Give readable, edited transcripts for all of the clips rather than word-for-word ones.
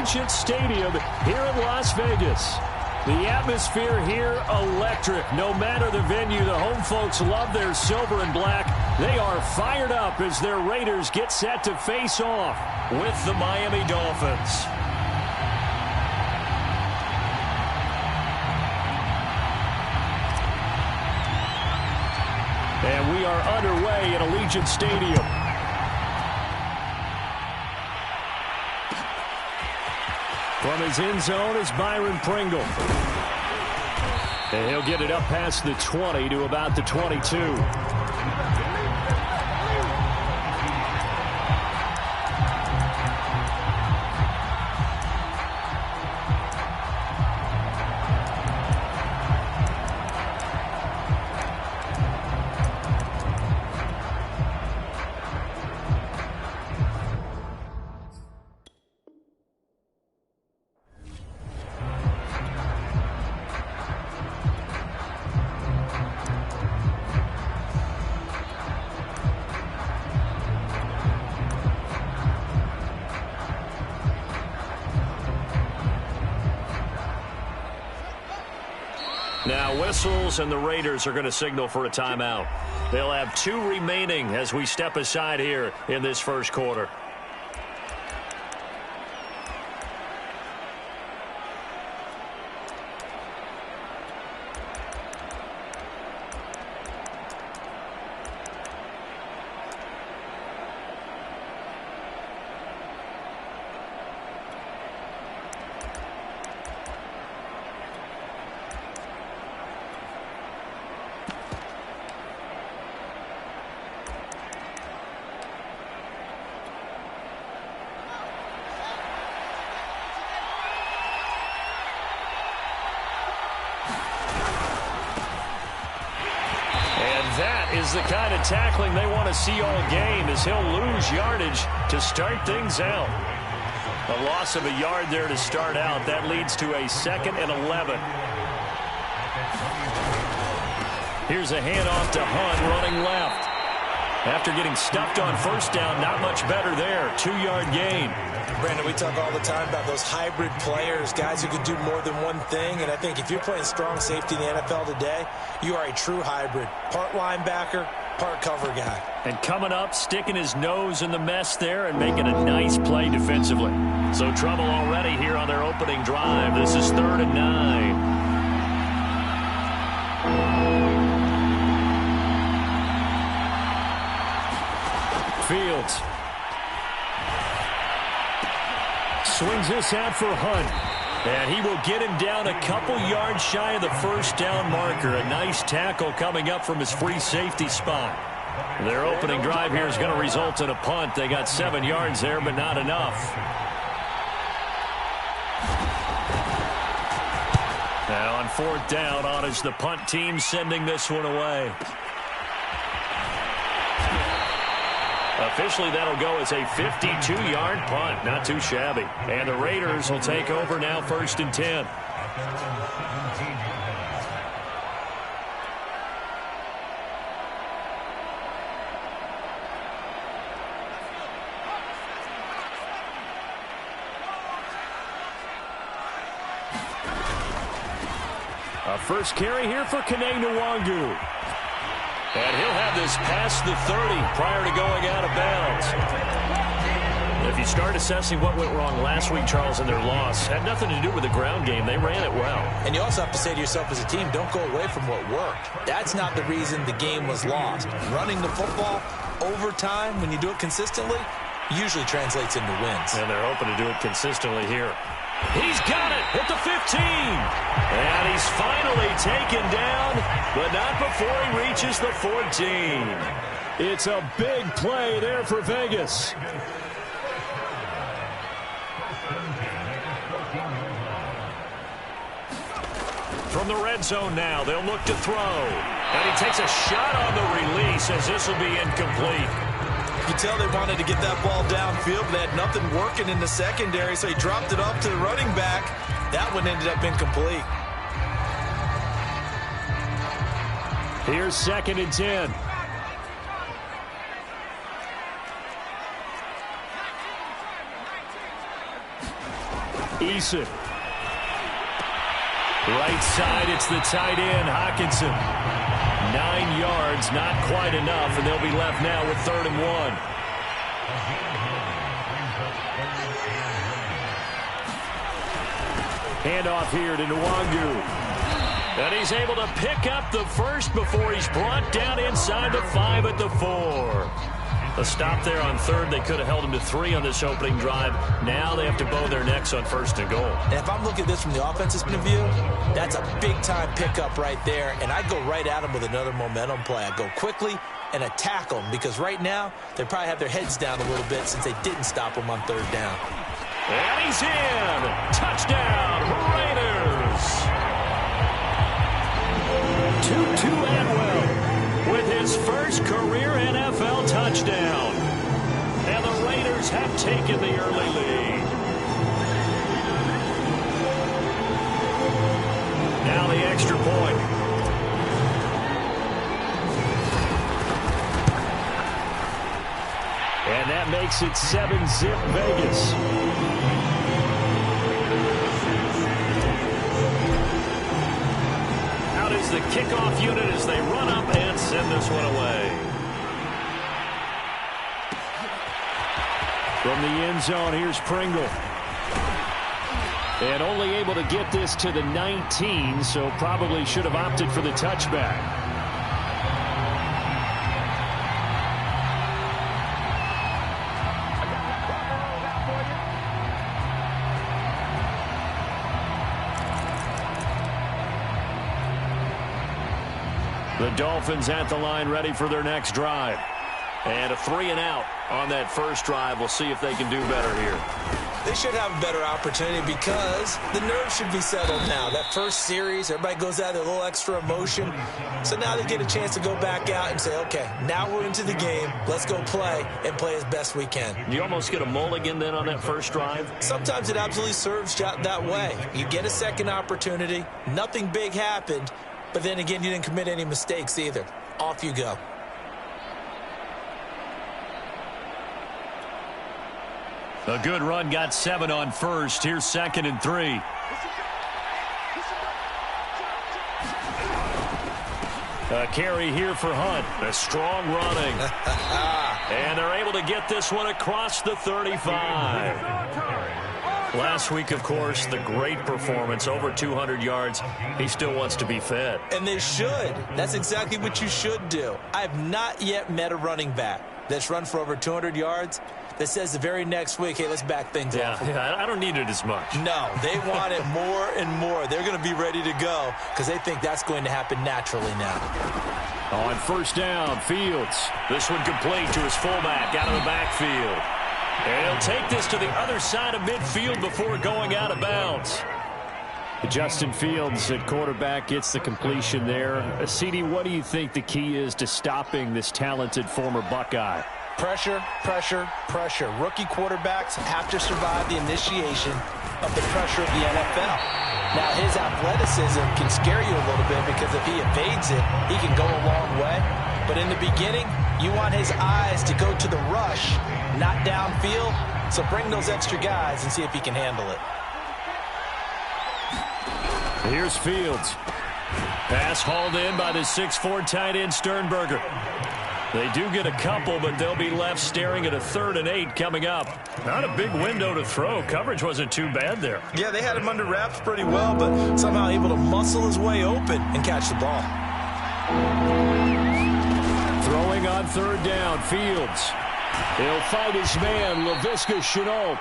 Allegiant Stadium here in Las Vegas. The atmosphere here, electric. No matter the venue, the home folks love their silver and black. They are fired up as their Raiders get set to face off with the Miami Dolphins. And we are underway at Allegiant Stadium. From his end zone is Byron Pringle. And he'll get it up past the 20 to about the 22. Now whistles, and the Raiders are going to signal for a timeout. They'll have 2 remaining as we step aside here in this first quarter. Is the kind of tackling they want to see all game, as he'll lose yardage to start things out. A loss of a yard there to start out. That leads to a 2nd and 11. Here's a handoff to Hunt running left. After getting stuffed on first down, not much better there. 2-yard gain. Brandon, we talk all the time about those hybrid players, guys who can do more than one thing. And I think if you're playing strong safety in the NFL today, you are a true hybrid. Part linebacker, part cover guy. And coming up, sticking his nose in the mess there and making a nice play defensively. So trouble already here on their opening drive. This is 3rd and 9. Fields swings this out for Hunt. And he will get him down a couple yards shy of the first down marker. A nice tackle coming up from his free safety spot. Their opening drive here is going to result in a punt. They got 7 yards there, but not enough. Now on 4th down, on is the punt team sending this one away. Officially, that'll go as a 52-yard punt. Not too shabby. And the Raiders will take over now, 1st and 10. A first carry here for Kene Nwangu. And he'll have this past the 30 prior to going out of bounds. If you start assessing what went wrong last week, Charles, in their loss, had nothing to do with the ground game. They ran it well. And you also have to say to yourself as a team, don't go away from what worked. That's not the reason the game was lost. Running the football overtime, when you do it consistently, usually translates into wins. And they're hoping to do it consistently here. He's got it at the 15. And he's finally taken down, but not before he reaches the 14. It's a big play there for Vegas. From the red zone now, they'll look to throw. And he takes a shot on the release as this will be incomplete. You can tell they wanted to get that ball downfield, but they had nothing working in the secondary, so he dropped it off to the running back. That one ended up incomplete. Here's 2nd and 10. Eason. Right side, it's the tight end, Hockenson. 9 yards, not quite enough, and they'll be left now with 3rd and 1. Handoff here to Nwangu. And he's able to pick up the first before he's brought down inside the 5 at the 4. A stop there on 3rd. They could have held him to 3 on this opening drive. Now they have to bow their necks on 1st and goal. And if I'm looking at this from the offense's point of view, that's a big-time pickup right there. And I go right at him with another momentum play. I go quickly and attack them because right now they probably have their heads down a little bit since they didn't stop him on 3rd down. And he's in. Touchdown, Raiders. Tutu Atwell with his first career NFL touchdown. And the Raiders have taken the early lead. Now the extra point. And that makes it 7-zip Vegas. Out is the kickoff unit as they run up and send this one away. From the end zone, here's Pringle. And only able to get this to the 19, so probably should have opted for the touchback. The Dolphins at the line ready for their next drive. And a 3-and-out on that first drive. We'll see if they can do better here. They should have a better opportunity because the nerves should be settled now. That first series, everybody goes out with a little extra emotion. So now they get a chance to go back out and say, okay, now we're into the game. Let's go play and play as best we can. You almost get a mulligan then on that first drive? Sometimes it absolutely serves that way. You get a second opportunity. Nothing big happened. But then again, you didn't commit any mistakes either. Off you go. A good run, got 7 on first. Here's 2nd and 3. A carry here for Hunt. A strong running. And they're able to get this one across the 35. Last week, of course, the great performance, over 200 yards. He still wants to be fed. And they should. That's exactly what you should do. I have not yet met a running back that's run for over 200 yards that says the very next week, hey, let's back things off. Yeah, I don't need it as much. No, they want it more and more. They're going to be ready to go because they think that's going to happen naturally now. On first down, Fields. This one complete to his fullback out of the backfield. And he'll take this to the other side of midfield before going out of bounds. Justin Fields at quarterback gets the completion there. CD, what do you think the key is to stopping this talented former Buckeye? Pressure, pressure, pressure. Rookie quarterbacks have to survive the initiation of the pressure of the NFL. Now, his athleticism can scare you a little bit because if he evades it, he can go a long way. But in the beginning, you want his eyes to go to the rush, not downfield. So bring those extra guys and see if he can handle it. Here's Fields. Pass hauled in by the 6'4" tight end Sternberger. They do get a couple, but they'll be left staring at a 3rd and 8 coming up. Not a big window to throw. Coverage wasn't too bad there. Yeah, they had him under wraps pretty well, but somehow able to muscle his way open and catch the ball. Throwing on 3rd down, Fields. He'll fight his man, Laviska Shenault.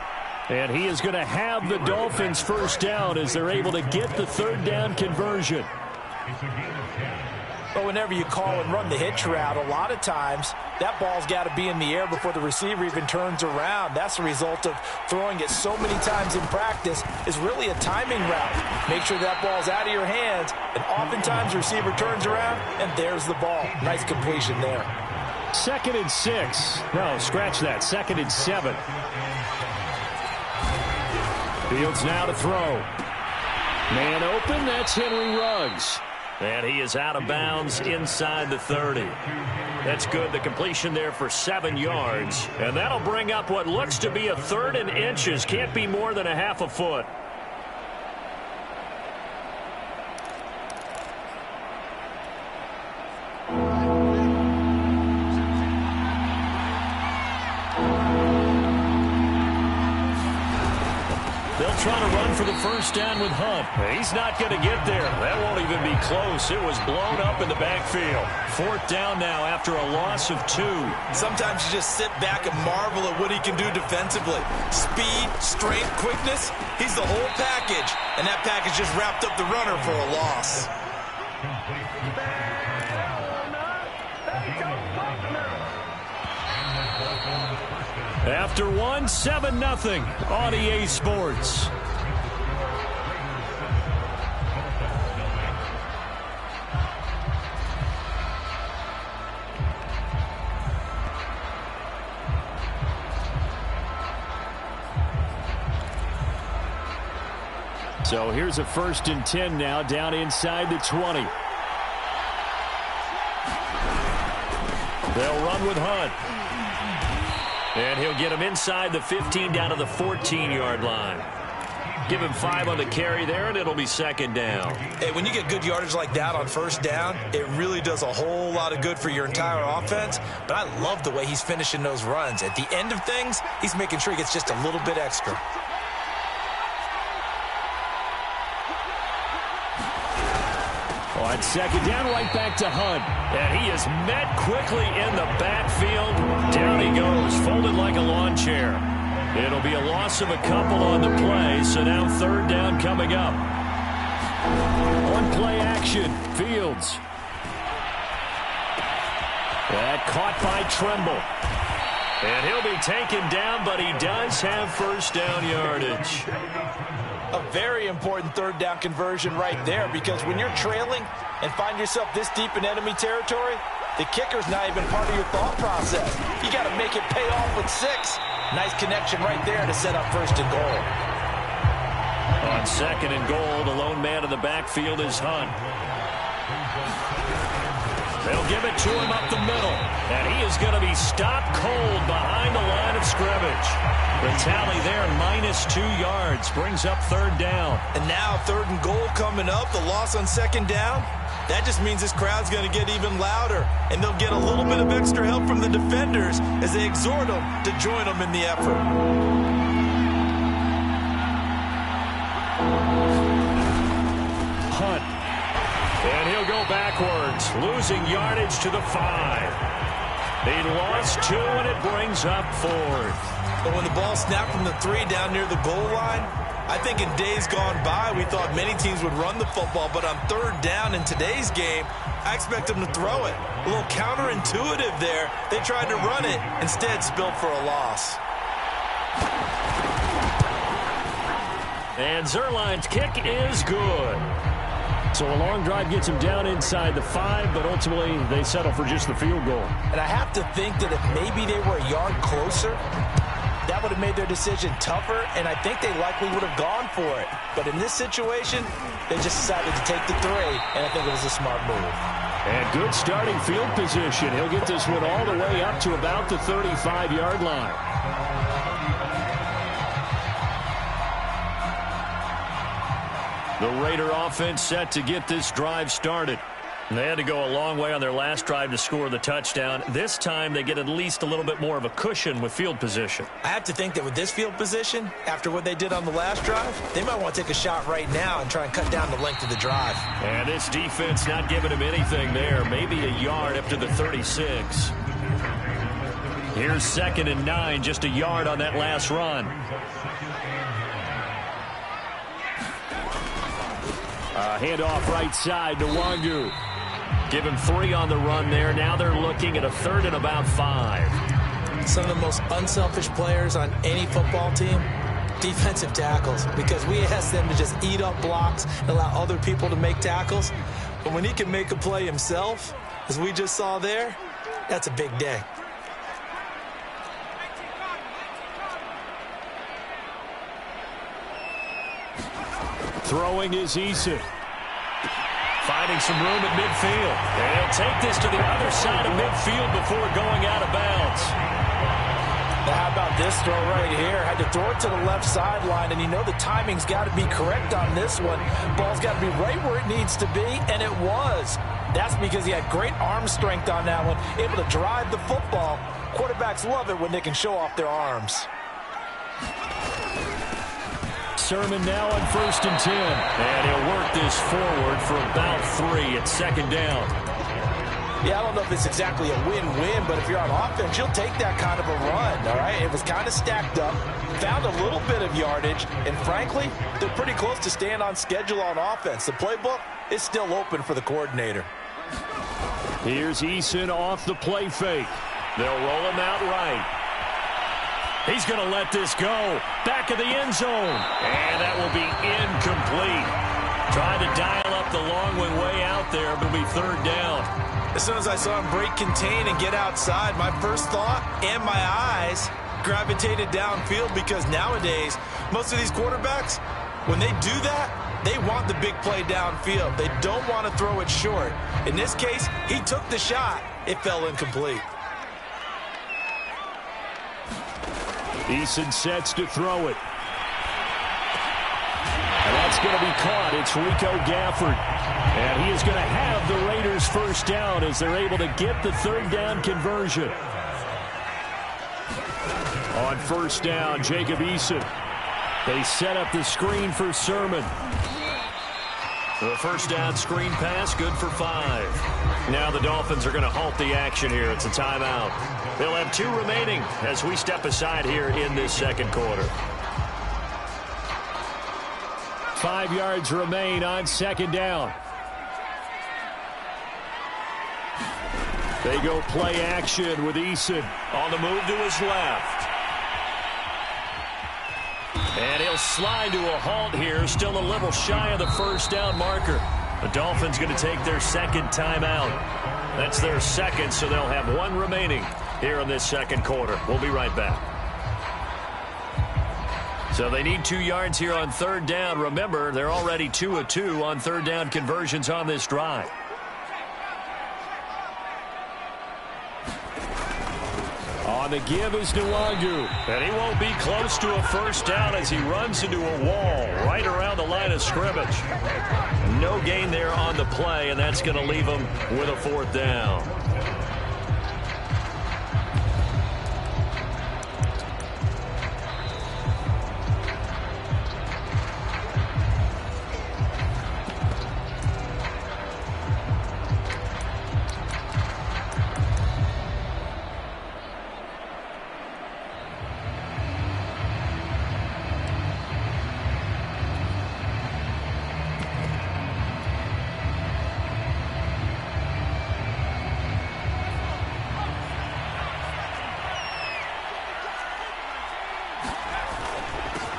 And he is going to have the Dolphins first down as they're able to get the 3rd down conversion. But whenever you call and run the hitch route, a lot of times that ball's got to be in the air before the receiver even turns around. That's the result of throwing it so many times in practice is really a timing route. Make sure that ball's out of your hands, and oftentimes the receiver turns around, and there's the ball. Nice completion there. 2nd and 6. No, scratch that. 2nd and 7. Fields now to throw. Man open, that's Henry Ruggs. And he is out of bounds inside the 30. That's good. The completion there for 7 yards. And that'll bring up what looks to be a 3rd and inches. Can't be more than a half a foot. They'll try to run for the first down with Hunt. He's not going to get there. That won't even be close. It was blown up in the backfield. 4th down now after a loss of 2. Sometimes you just sit back and marvel at what he can do defensively. Speed, strength, quickness. He's the whole package. And that package just wrapped up the runner for a loss. After 1, 7-0 on EA Sports. So here's a 1st and 10 now, down inside the 20. They'll run with Hunt. And he'll get him inside the 15 down to the 14-yard line. Give him 5 on the carry there, and it'll be 2nd down. Hey, when you get good yardage like that on 1st down, it really does a whole lot of good for your entire offense. But I love the way he's finishing those runs. At the end of things, he's making sure he gets just a little bit extra. On 2nd down, right back to Hunt. And he is met quickly in the backfield. Down he goes, folded like a lawn chair. It'll be a loss of a couple on the play, so now 3rd down coming up. On play action, Fields. That caught by Tremble. And he'll be taken down, but he does have 1st down yardage. A very important 3rd down conversion right there, because when you're trailing and find yourself this deep in enemy territory, the kicker's not even part of your thought process. You got to make it pay off with 6. Nice connection right there to set up 1st and goal. On 2nd and goal, the lone man in the backfield is Hunt. They'll give it to him up the middle. And he is going to be stopped cold behind the line of scrimmage. The tally there, -2 yards, brings up 3rd down. And now 3rd and goal coming up, the loss on 2nd down. That just means this crowd's going to get even louder. And they'll get a little bit of extra help from the defenders as they exhort them to join them in the effort. Hunt. And he'll go backwards, losing yardage to the 5. He lost 2, and it brings up 4th. But when the ball snapped from the 3 down near the goal line, I think in days gone by, we thought many teams would run the football, but on 3rd down in today's game, I expect them to throw it. A little counterintuitive there. They tried to run it, instead spilled for a loss. And Zerline's kick is good. So a long drive gets him down inside the 5, but ultimately they settle for just the field goal. And I have to think that if maybe they were a yard closer, that would have made their decision tougher, and I think they likely would have gone for it. But in this situation, they just decided to take the 3, and I think it was a smart move. And good starting field position. He'll get this one all the way up to about the 35-yard line. The Raider offense set to get this drive started. They had to go a long way on their last drive to score the touchdown. This time they get at least a little bit more of a cushion with field position. I have to think that with this field position, after what they did on the last drive, they might want to take a shot right now and try and cut down the length of the drive. And this defense not giving him anything there. Maybe a yard up to the 36. Here's 2nd and 9, just a yard on that last run. Handoff right side to Wangu. Give him 3 on the run there. Now they're looking at a 3rd and about 5. Some of the most unselfish players on any football team, defensive tackles, because we ask them to just eat up blocks and allow other people to make tackles. But when he can make a play himself, as we just saw there, that's a big day. Throwing is Eason. Finding some room at midfield. And he'll take this to the other side of midfield before going out of bounds. Now, how about this throw right here? Had to throw it to the left sideline, and you know the timing's got to be correct on this one. Ball's got to be right where it needs to be, and it was. That's because he had great arm strength on that one, able to drive the football. Quarterbacks love it when they can show off their arms. Sermon now on 1st and 10. And he'll work this forward for about 3 at 2nd down. Yeah, I don't know if it's exactly a win-win, but if you're on offense, you'll take that kind of a run, all right? It was kind of stacked up, found a little bit of yardage, and frankly, they're pretty close to staying on schedule on offense. The playbook is still open for the coordinator. Here's Eason off the play fake. They'll roll him out right. He's going to let this go. Back of the end zone. And that will be incomplete. Trying to dial up the long way out there, but it'll be 3rd down. As soon as I saw him break contain and get outside, my first thought and my eyes gravitated downfield, because nowadays, most of these quarterbacks, when they do that, they want the big play downfield. They don't want to throw it short. In this case, he took the shot. It fell incomplete. Eason sets to throw it. And that's going to be caught. It's Rico Gafford. And he is going to have the Raiders' 1st down as they're able to get the 3rd down conversion. On 1st down, Jacob Eason. They set up the screen for Sermon. The 1st down screen pass, good for 5. Now the Dolphins are going to halt the action here. It's a timeout. They'll have 2 remaining as we step aside here in this 2nd quarter. 5 yards remain on 2nd down. They go play action with Eason on the move to his left. And he'll slide to a halt here, still a little shy of the 1st down marker. The Dolphins going to take their 2nd timeout. That's their 2nd, so they'll have 1 remaining here in this 2nd quarter. We'll be right back. So they need 2 yards here on 3rd down. Remember, they're already 2 of 2 on 3rd down conversions on this drive. On the give is Nwangu. And he won't be close to a 1st down as he runs into a wall right around the line of scrimmage. No gain there on the play, and that's going to leave him with a 4th down.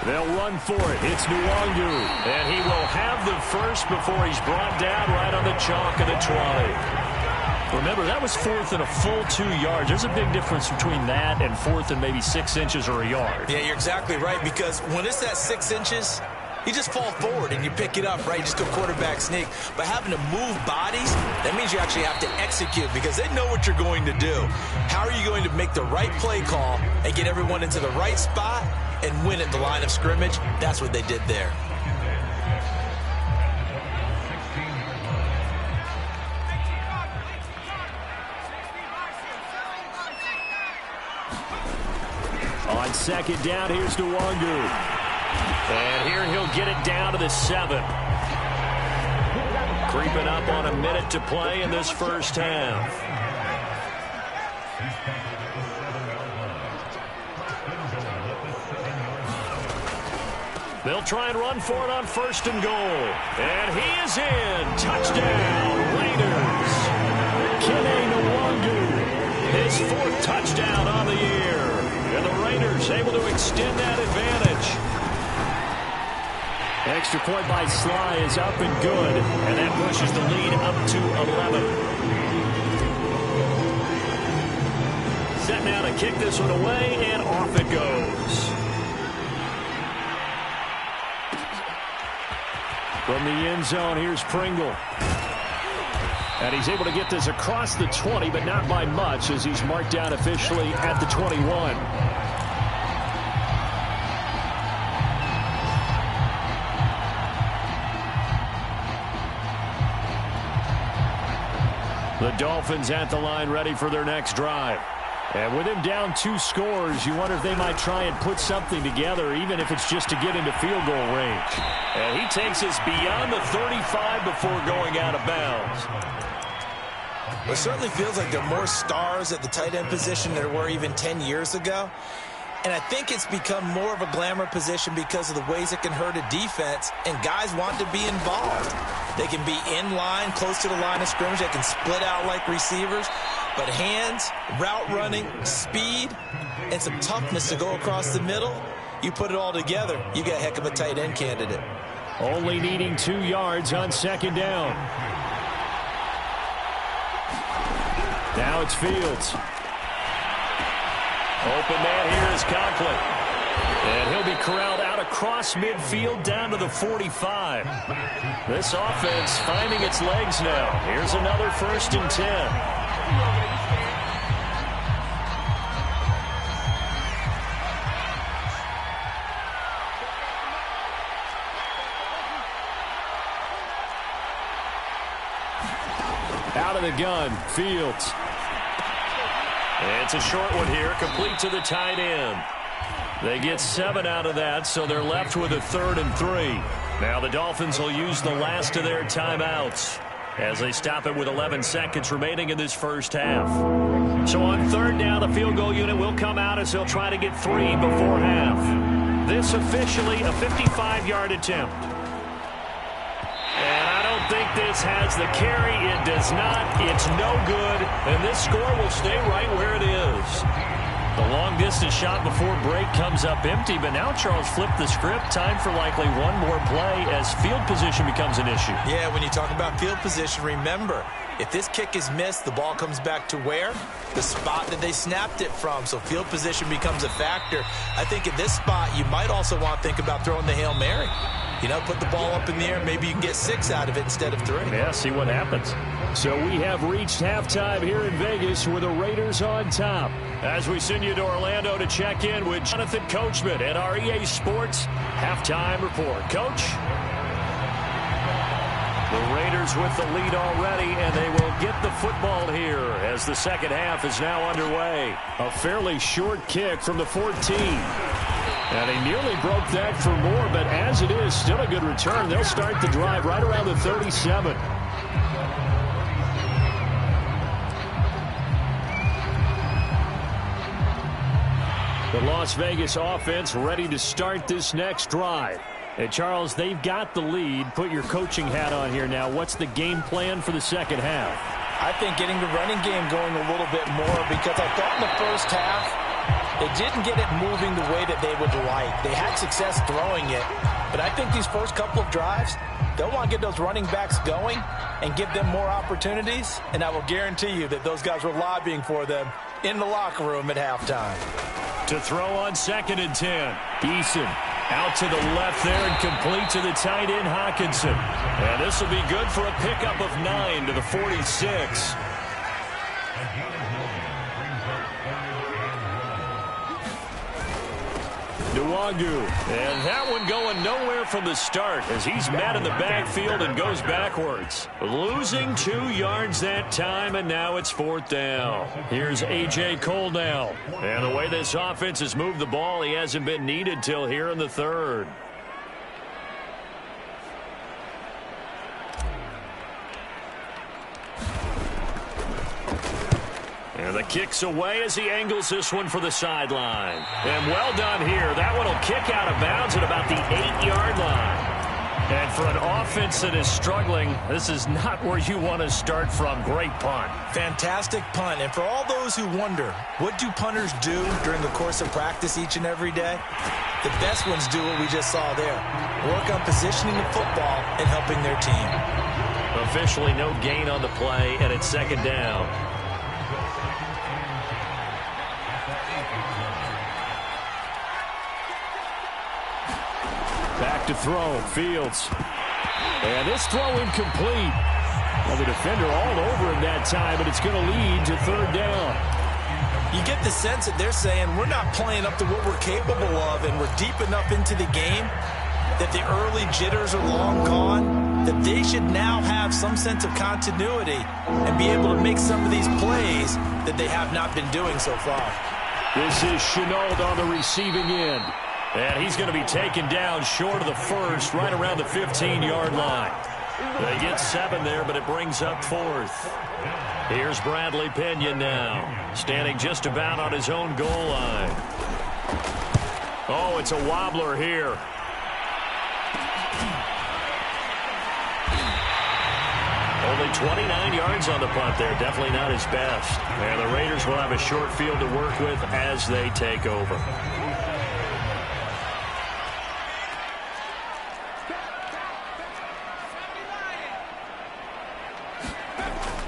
They'll run for it. It's Nwangu. And he will have the 1st before he's brought down right on the chalk of the 20. Remember, that was 4th and a full 2 yards. There's a big difference between that and 4th and maybe 6 inches or a yard. Yeah, you're exactly right, because when it's that 6 inches, you just fall forward and you pick it up, right? You just go quarterback sneak. But having to move bodies, that means you actually have to execute, because they know what you're going to do. How are you going to make the right play call and get everyone into the right spot and win at the line of scrimmage? That's what they did there. On 2nd down, here's Nwangu. And here he'll get it down to the 7. Creeping up on a minute to play in this 1st half. They'll try and run for it on 1st and goal. And he is in. Touchdown, Raiders. Kene Nwangu, his 4th touchdown on the year. And the Raiders able to extend that advantage. Extra point by Sly is up and good. And that pushes the lead up to 11. Set now to kick this one away, and off it goes. From the end zone, here's Pringle. And he's able to get this across the 20, but not by much, as he's marked down officially at the 21. The Dolphins at the line, ready for their next drive. And with him down 2 scores, you wonder if they might try and put something together, even if it's just to get into field goal range. And he takes us beyond the 35 before going out of bounds. It certainly feels like there are more stars at the tight end position than there were even 10 years ago. And I think it's become more of a glamour position because of the ways it can hurt a defense, and guys want to be involved. They can be in line, close to the line of scrimmage. They can split out like receivers. But hands, route running, speed, and some toughness to go across the middle, you put it all together, you got a heck of a tight end candidate. Only needing 2 yards on second down. Now it's Fields. Open man here is Conklin. And he'll be corralled out across midfield down to the 45. This offense finding its legs now. Here's another 1st and 10. Out of the gun, Fields. It's a short one here, complete to the tight end. They get 7 out of that, so they're left with a 3rd and 3. Now the Dolphins will use the last of their timeouts as they stop it with 11 seconds remaining in this first half. So on 3rd down, the field goal unit will come out as they'll try to get 3 before half. This officially a 55-yard attempt. And I don't think this has the carry. It does not. It's no good. And this score will stay right where it is. The long-distance shot before break comes up empty, but now Charles flipped the script. Time for likely one more play as field position becomes an issue. Yeah, when you talk about field position, remember, if this kick is missed, the ball comes back to where? The spot that they snapped it from. So field position becomes a factor. I think at this spot, you might also want to think about throwing the Hail Mary. You know, put the ball up in the air. Maybe you can get 6 out of it instead of 3. Yeah, see what happens. So we have reached halftime here in Vegas with the Raiders on top. As we send you to Orlando to check in with Jonathan Coachman at our EA Sports Halftime Report. Coach? The Raiders with the lead already, and they will get the football here as the second half is now underway. A fairly short kick from the 14. And he nearly broke that for more, but as it is, still a good return. They'll start the drive right around the 37. The Las Vegas offense ready to start this next drive. And Charles, they've got the lead. Put your coaching hat on here now. What's the game plan for the second half? I think getting the running game going a little bit more, because I thought in the first half they didn't get it moving the way that they would like. They had success throwing it, but I think these first couple of drives, they'll want to get those running backs going and give them more opportunities, and I will guarantee you that those guys were lobbying for them in the locker room at halftime. To throw on 2nd and 10. Eason out to the left there and complete to the tight end, Hawkinson. And this will be good for a pickup of 9 to the 46. Nwangu. And that one going nowhere from the start as he's met in the backfield and goes backwards. Losing 2 yards that time, and now it's 4th down. Here's A.J. Cole now. And the way this offense has moved the ball, he hasn't been needed till here in the 3rd. And the kick's away as he angles this one for the sideline. And well done here. That one will kick out of bounds at about the 8-yard line. And for an offense that is struggling, this is not where you want to start from. Great punt. Fantastic punt. And for all those who wonder, what do punters do during the course of practice each and every day? The best ones do what we just saw there. Work on positioning the football and helping their team. Officially no gain on the play, and it's 2nd down. Back to throw, Fields. And this throw incomplete. Well, the defender all over him that time, but it's going to lead to third down. You get the sense that they're saying we're not playing up to what we're capable of, and we're deep enough into the game that the early jitters are long gone, that they should now have some sense of continuity and be able to make some of these plays that they have not been doing so far. This is Chenault on the receiving end. And he's going to be taken down short of the first, right around the 15-yard line. They get 7 there, but it brings up 4th. Here's Bradley Pinion now, standing just about on his own goal line. Oh, it's a wobbler here. Only 29 yards on the punt there. Definitely not his best. And the Raiders will have a short field to work with as they take over.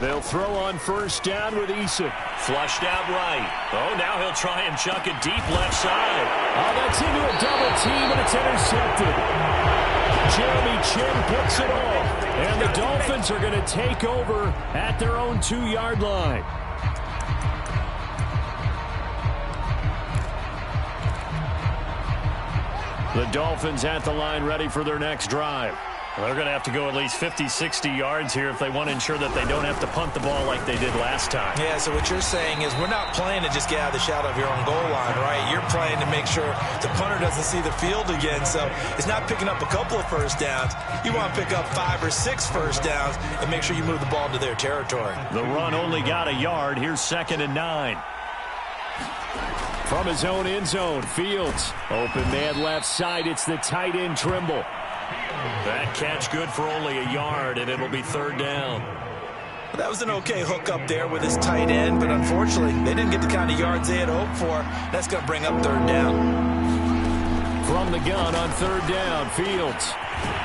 They'll throw on first down with Eason. Flushed out right. Oh, now he'll try and chuck it deep left side. Oh, that's into a double team, and it's intercepted. Jeremy Chin picks it off. And the Dolphins are going to take over at their own 2-yard line. The Dolphins at the line ready for their next drive. Well, they're going to have to go at least 50, 60 yards here if they want to ensure that they don't have to punt the ball like they did last time. Yeah, so what you're saying is we're not playing to just get out of the shadow of your own goal line, right? You're playing to make sure the punter doesn't see the field again. So it's not picking up a couple of first downs. You want to pick up 5 or 6 first downs and make sure you move the ball into their territory. The run only got a yard. Here's 2nd and 9. From his own end zone, Fields. Open man left side. It's the tight end Trimble. That catch good for only a yard, and it'll be 3rd down. Well, that was an okay hook up there with his tight end, but unfortunately, they didn't get the kind of yards they had hoped for. That's going to bring up 3rd down. From the gun on 3rd down, Fields.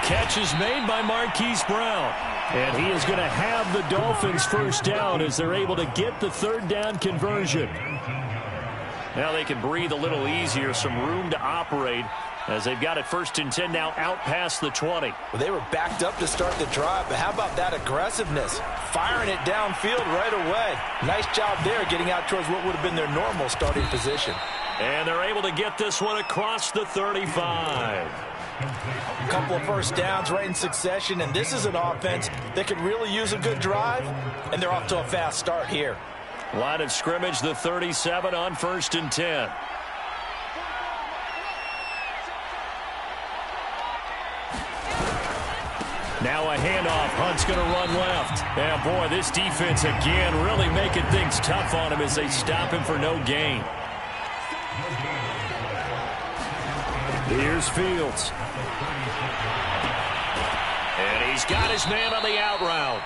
Catch is made by Marquise Brown. And he is going to have the Dolphins first down as they're able to get the 3rd down conversion. Now they can breathe a little easier, some room to operate as they've got it 1st and 10 now out past the 20. Well, they were backed up to start the drive, but how about that aggressiveness? Firing it downfield right away. Nice job there getting out towards what would have been their normal starting position. And they're able to get this one across the 35. A couple of first downs right in succession, and this is an offense that could really use a good drive, and they're off to a fast start here. Line of scrimmage, the 37 on 1st and 10. Now a handoff. Hunt's going to run left. And boy, this defense again really making things tough on him as they stop him for no gain. Here's Fields. And he's got his man on the out route.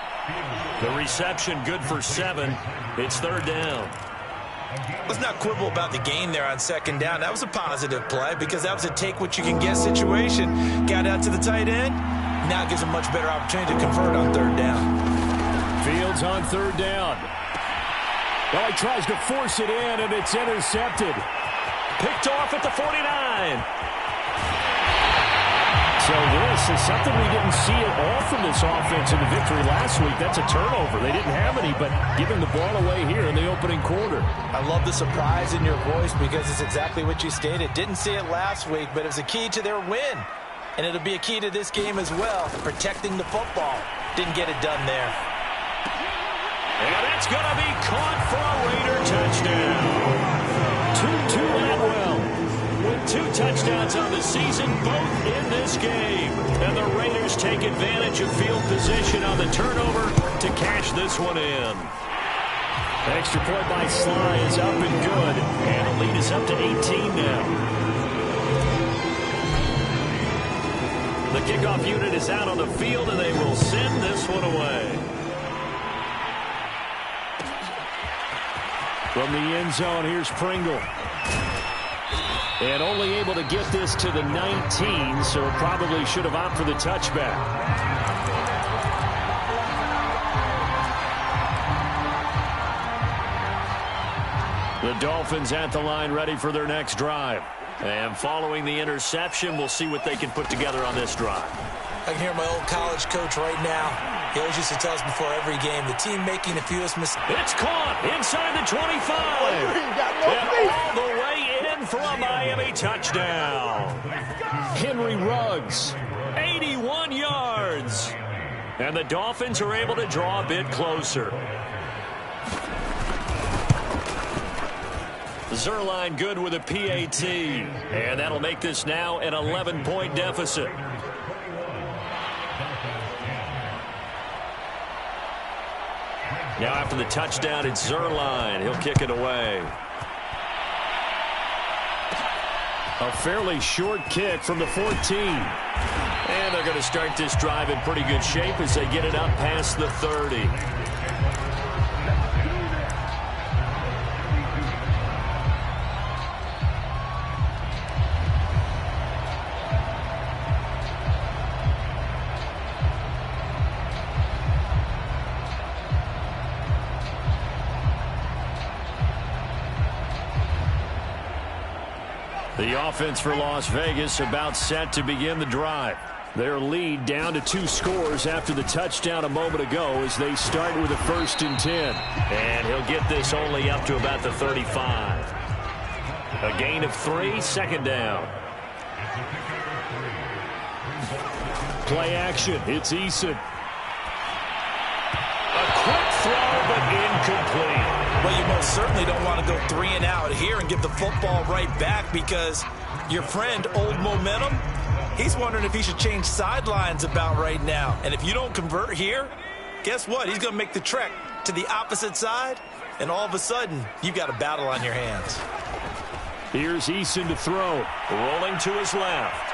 The reception good for 7. It's 3rd down. Let's not quibble about the gain there on 2nd down. That was a positive play because that was a take-what-you-can-get situation. Got out to the tight end. Now it gives him a much better opportunity to convert on 3rd down. Fields on 3rd down. Well, he tries to force it in, and it's intercepted. Picked off at the 49. So this is something we didn't see at all from this offense in the victory last week. That's a turnover. They didn't have any, but giving the ball away here in the opening quarter. I love the surprise in your voice because it's exactly what you stated. Didn't see it last week, but it was a key to their win. And it'll be a key to this game as well, protecting the football. Didn't get it done there. And that's going to be caught for a Raider touchdown. Tutu Atwell with 2 touchdowns on the season, both in this game. And the Raiders take advantage of field position on the turnover to cash this one in. Extra point by Sly is up and good. And the lead is up to 18 now. The kickoff unit is out on the field, and they will send this one away. From the end zone, here's Pringle. And only able to get this to the 19, so probably should have opted for the touchback. The Dolphins at the line ready for their next drive. And following the interception, we'll see what they can put together on this drive. I can hear my old college coach right now. He always used to tell us before every game, the team making the fewest mistakes. It's caught inside the 25. And all the way in for a Miami touchdown. Henry Ruggs, 81 yards. And the Dolphins are able to draw a bit closer. Zerline good with a PAT. And that'll make this now an 11-point deficit. Now after the touchdown, it's Zerline. He'll kick it away. A fairly short kick from the 14. And they're going to start this drive in pretty good shape as they get it up past the 30. The offense for Las Vegas about set to begin the drive. Their lead down to 2 scores after the touchdown a moment ago as they start with a 1st and 10. And he'll get this only up to about the 35. A gain of 3, 2nd down. Play action. It's Eason. A quick throw, but incomplete. Well, you most certainly don't want to go 3 and out here and give the football right back because your friend, Old Momentum, he's wondering if he should change sidelines about right now. And if you don't convert here, guess what? He's going to make the trek to the opposite side, and all of a sudden, you've got a battle on your hands. Here's Eason to throw. Rolling to his left.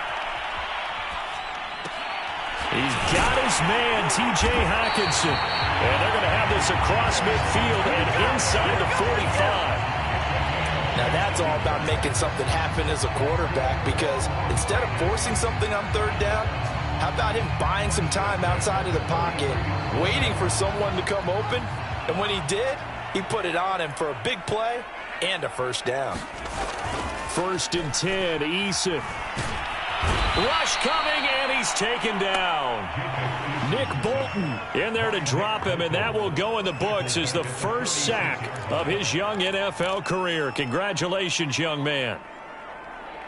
He's got his man, T.J. Hockenson. And they're going to have this across midfield and inside the 45. Now that's all about making something happen as a quarterback, because instead of forcing something on 3rd down, how about him buying some time outside of the pocket, waiting for someone to come open, and when he did, he put it on him for a big play and a 1st down. 1st and 10, Eason. Rush coming, and he's taken down. Nick Bolton in there to drop him, and that will go in the books as the first sack of his young NFL career. Congratulations, young man.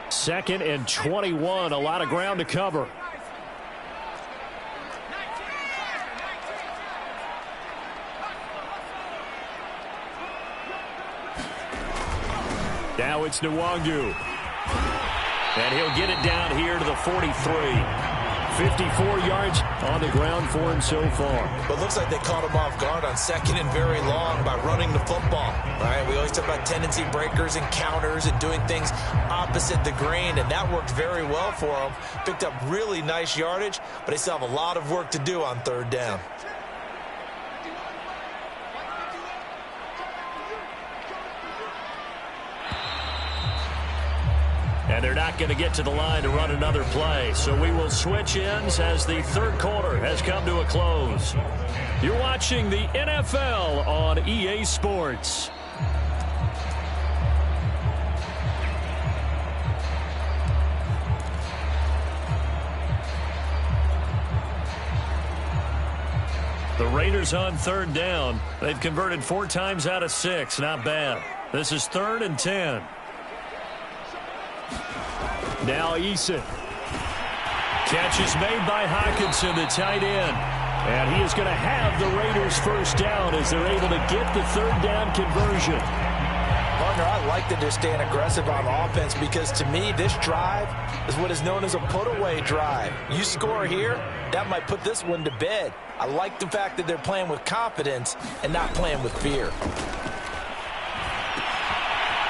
2nd and 21, a lot of ground to cover. Now it's Nwangu. And he'll get it down here to the 43. 54 yards on the ground for him so far. But it looks like they caught him off guard on 2nd and very long by running the football. Right? We always talk about tendency breakers and counters and doing things opposite the grain, and that worked very well for him. Picked up really nice yardage, but they still have a lot of work to do on 3rd down. And they're not going to get to the line to run another play. So we will switch ends as the 3rd quarter has come to a close. You're watching the NFL on EA Sports. The Raiders on 3rd down. They've converted 4 times out of 6. Not bad. This is 3rd and 10. Now Eason. Catch is made by Hockenson, the tight end. And he is going to have the Raiders' 1st down as they're able to get the 3rd down conversion. Partner, I like that they're staying aggressive on offense, because to me, this drive is what is known as a put-away drive. You score here, that might put this one to bed. I like the fact that they're playing with confidence and not playing with fear.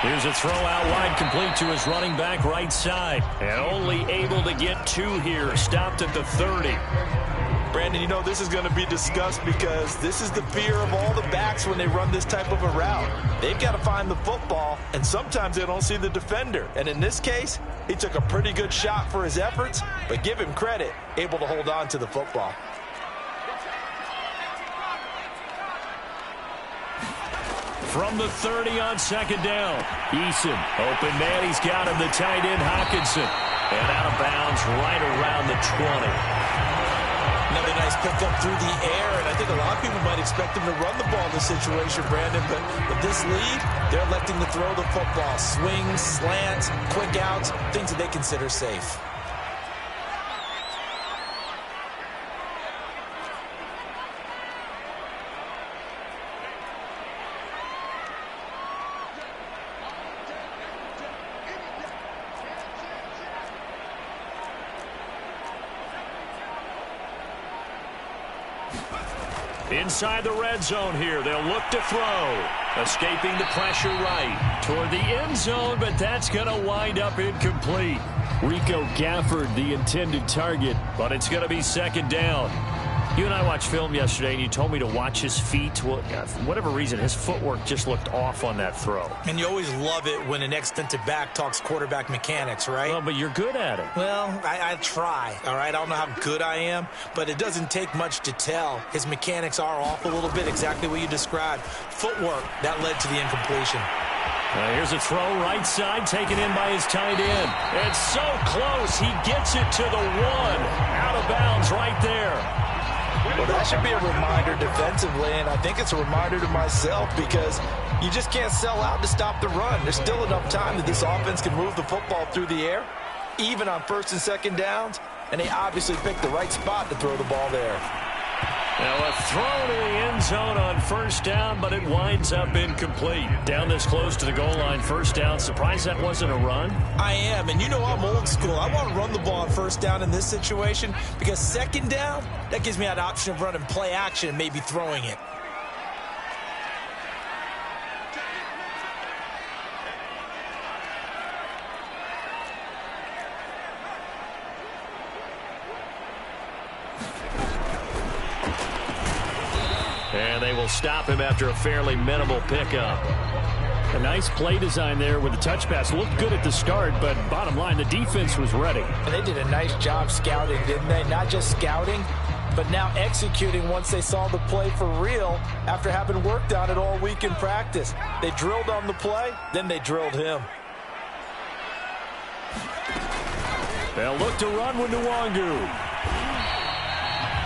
Here's a throw out wide, complete to his running back right side. And only able to get 2 here. Stopped at the 30. Brandon, you know this is going to be discussed because this is the fear of all the backs when they run this type of a route. They've got to find the football, and sometimes they don't see the defender. And in this case, he took a pretty good shot for his efforts, but give him credit, able to hold on to the football. From the 30 on 2nd down. Eason, open man, he's got him, the tight end Hockenson. And out of bounds right around the 20. Another nice nice pickup through the air, and I think a lot of people might expect him to run the ball in this situation, Brandon, but with this lead, they're electing to throw the football. Swings, slants, quick outs, things that they consider safe. Inside the red zone here, they'll look to throw. Escaping the pressure right toward the end zone, but that's going to wind up incomplete. Rico Gafford, the intended target, but it's going to be second down. You and I watched film yesterday, and you told me to watch his feet. Well, for whatever reason, his footwork just looked off on that throw. And you always love it when an extended back talks quarterback mechanics, right? Well, but you're good at it. Well, I try, all right? I don't know how good I am, but it doesn't take much to tell. His mechanics are off a little bit, exactly what you described. Footwork, that led to the incompletion. Here's a throw right side, taken in by his tight end. It's so close, he gets it to the one. Out of bounds right there. Well, that should be a reminder defensively, and I think it's a reminder to myself because you just can't sell out to stop the run. There's still enough time that this offense can move the football through the air, even on first and second downs, and they obviously picked the right spot to throw the ball there. Now a throw to the end zone on first down, but it winds up incomplete. Down this close to the goal line, first down. Surprised that wasn't a run? I am, and you know I'm old school. I want to run the ball on first down in this situation because second down, that gives me that option of running play action and maybe throwing it. And they will stop him after a fairly minimal pickup. A nice play design there with the touch pass. Looked good at the start, but bottom line, the defense was ready. And they did a nice job scouting, didn't they? Not just scouting, but now executing once they saw the play for real after having worked on it all week in practice. They drilled on the play, then they drilled him. They'll look to run with Nwangu.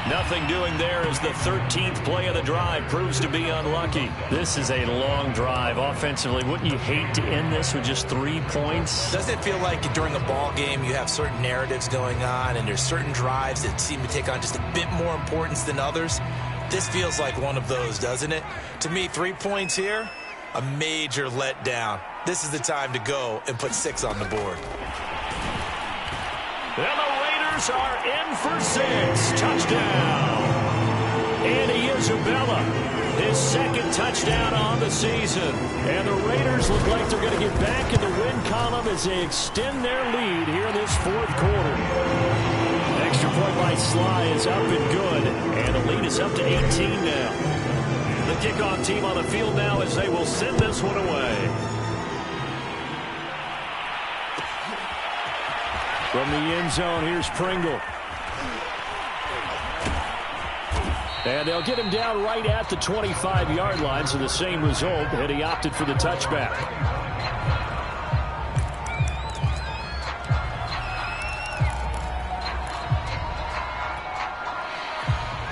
Nothing doing there as the 13th play of the drive proves to be unlucky. This is a long drive. Offensively, wouldn't you hate to end this with just 3 points? Doesn't it feel like during a ball game you have certain narratives going on and there's certain drives that seem to take on just a bit more importance than others? This feels like one of those, doesn't it? To me, 3 points here, a major letdown. This is the time to go and put 6 on the board. And the Raiders are in for 6. Touchdown. Andy Isabella, his second touchdown on the season. And the Raiders look like they're going to get back in the win column as they extend their lead here in this fourth quarter. Extra point by Sly is up and good. And the lead is up to 18 now. The kickoff team on the field now as they will send this one away. From the end zone, here's Pringle. And they'll get him down right at the 25-yard line, so the same result, and he opted for the touchback.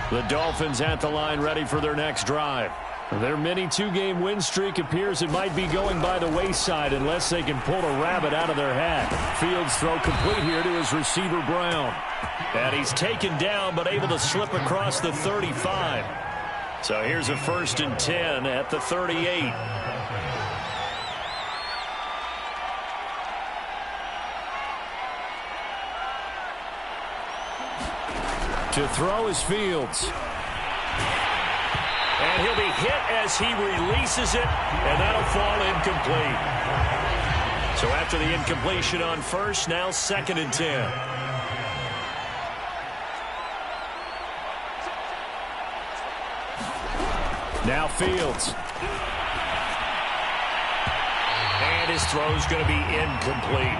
The Dolphins at the line ready for their next drive. Their mini two-game win streak appears it might be going by the wayside unless they can pull a rabbit out of their hat. Fields throw complete here to his receiver, Brown. And he's taken down but able to slip across the 35. So here's a 1st and 10 at the 38. To throw is Fields. And he'll be hit as he releases it, and that'll fall incomplete. So after the incompletion on first, now 2nd and 10. Now Fields. And his throw's going to be incomplete.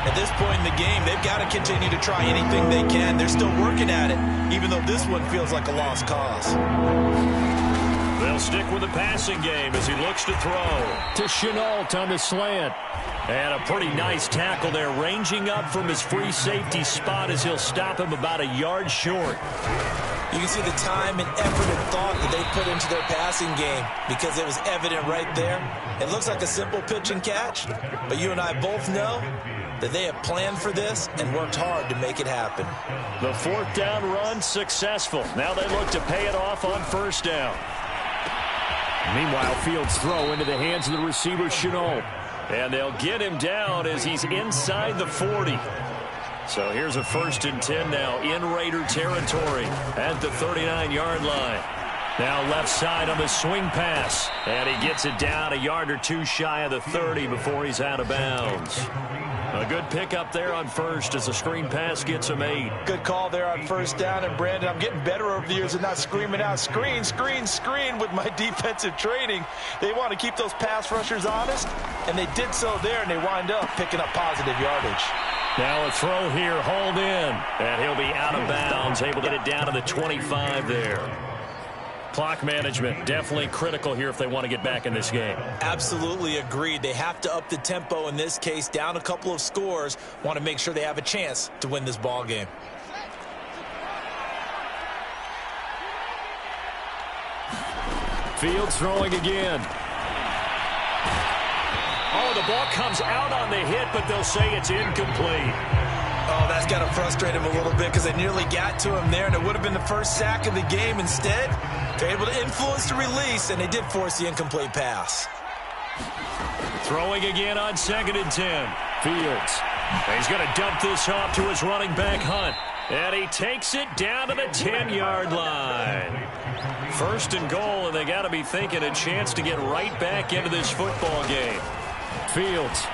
At this point in the game, they've got to continue to try anything they can. They're still working at it, even though this one feels like a lost cause. They'll stick with the passing game as he looks to throw. To Chenault on the slant. And a pretty nice tackle there, ranging up from his free safety spot as he'll stop him about a yard short. You can see the time and effort and thought that they put into their passing game because it was evident right there. It looks like a simple pitch and catch, but you and I both know that they have planned for this and worked hard to make it happen. The fourth down run successful. Now they look to pay it off on first down. Meanwhile, Fields' throw into the hands of the receiver, Shenault. And they'll get him down as he's inside the 40. So here's a 1st and 10 now in Raider territory at the 39-yard line. Now left side on the swing pass. And he gets it down a yard or two shy of the 30 before he's out of bounds. A good pickup there on first as the screen pass gets him 8. Good call there on first down. And, Brandon, I'm getting better over the years and not screaming out, screen, screen, screen with my defensive training. They want to keep those pass rushers honest, and they did so there, and they wind up picking up positive yardage. Now a throw here, hauled in, and he'll be out of bounds, able to get it down to the 25 there. Clock management definitely critical here if they want to get back in this game. Absolutely agreed. They have to up the tempo in this case, down a couple of scores. Want to make sure they have a chance to win this ball game. Fields throwing again. Oh, the ball comes out on the hit, but they'll say it's incomplete. Oh, that's got to frustrate him a little bit because they nearly got to him there, and it would have been the first sack of the game. Instead, they're able to influence the release, and they did force the incomplete pass. Throwing again on 2nd and 10. Fields. He's going to dump this off to his running back, Hunt. And he takes it down to the 10-yard line. 1st and goal, and they got to be thinking a chance to get right back into this football game. Fields.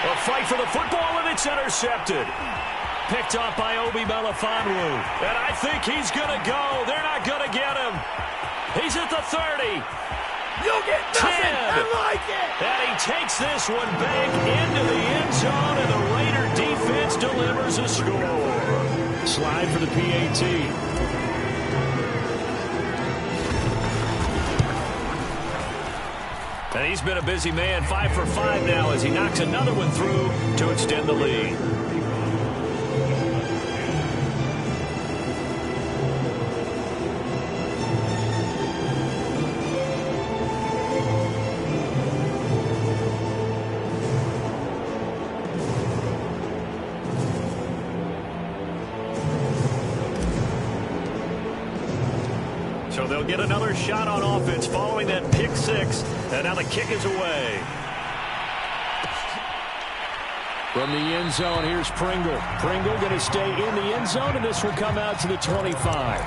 A fight for the football, and it's intercepted. Picked up by Obi Melifonwu. And I think he's going to go. They're not going to get him. He's at the 30. You'll get nothing. I like it. And he takes this one back into the end zone, and the Raider defense delivers a score. Slide for the PAT. And he's been a busy man, 5 for 5 now as he knocks another one through to extend the lead. So they'll get another shot on offense following that pick six. And now the kick is away. From the end zone, here's Pringle. Pringle going to stay in the end zone, and this will come out to the 25.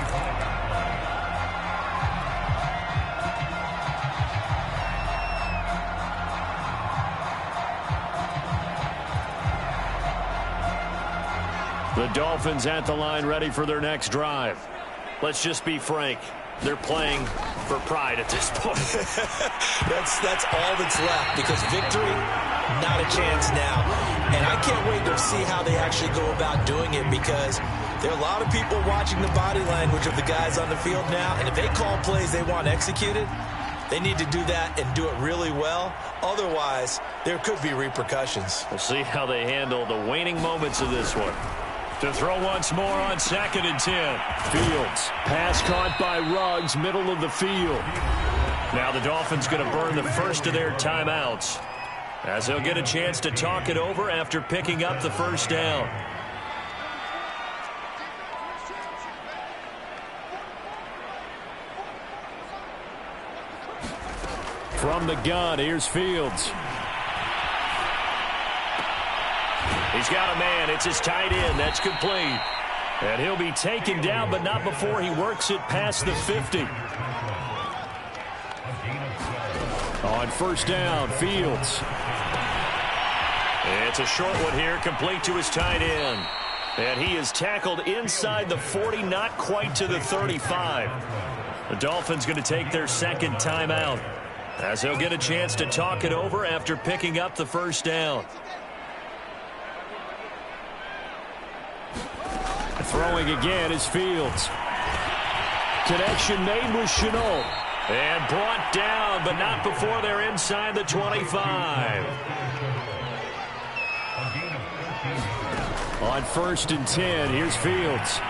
The Dolphins at the line ready for their next drive. Let's just be frank. They're playing for pride at this point. That's all that's left because victory, not a chance now. And I can't wait to see how they actually go about doing it because there are a lot of people watching the body language of the guys on the field now. And if they call plays they want executed, they need to do that and do it really well. Otherwise, there could be repercussions. We'll see how they handle the waning moments of this one. To throw once more on 2nd and 10. Fields. Pass caught by Ruggs, middle of the field. Now the Dolphins going to burn the first of their timeouts as they'll get a chance to talk it over after picking up the first down. From the gun, here's Fields. He's got a man. It's his tight end. That's complete. And he'll be taken down, but not before he works it past the 50. On first down, Fields. It's a short one here, complete to his tight end. And he is tackled inside the 40, not quite to the 35. The Dolphins going to take their second timeout as they'll get a chance to talk it over after picking up the first down. Throwing again is Fields. Connection made with Shenault. And brought down, but not before they're inside the 25. On 1st and 10, here's Fields.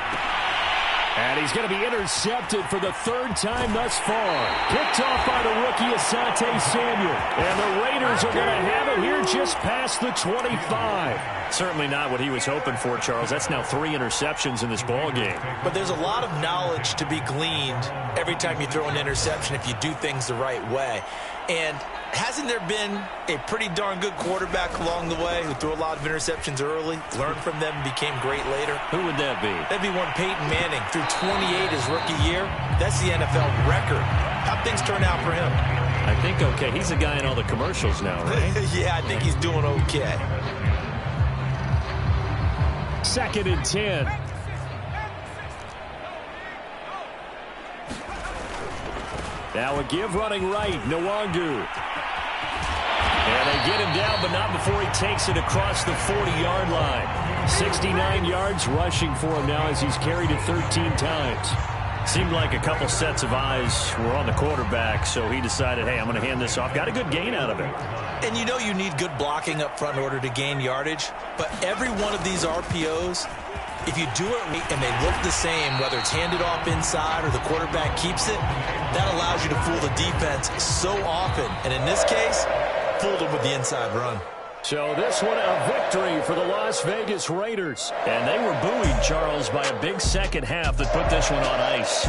And he's going to be intercepted for the third time thus far. Picked off by the rookie Asante Samuel. And the Raiders are going to have it here just past the 25. Certainly not what he was hoping for, Charles. That's now 3 interceptions in this ball game. But there's a lot of knowledge to be gleaned every time you throw an interception if you do things the right way. And hasn't there been a pretty darn good quarterback along the way who threw a lot of interceptions early, learned from them, and became great later? Who would that be? That'd be one Peyton Manning. Threw 28 his rookie year. That's the NFL record. How'd things turn out for him? I think okay. He's the guy in all the commercials now, right? Yeah, I think he's doing okay. 2nd and 10. Now a give running right, Nwangu. And they get him down, but not before he takes it across the 40-yard line. 69 yards rushing for him now as he's carried it 13 times. Seemed like a couple sets of eyes were on the quarterback, so he decided, hey, I'm going to hand this off. Got a good gain out of it. And you know you need good blocking up front in order to gain yardage, but every one of these RPOs, if you do it right and they look the same, whether it's handed off inside or the quarterback keeps it, that allows you to fool the defense so often. And in this case, fooled them with the inside run. So this one a victory for the Las Vegas Raiders. And they were buoyed, Charles, by a big second half that put this one on ice.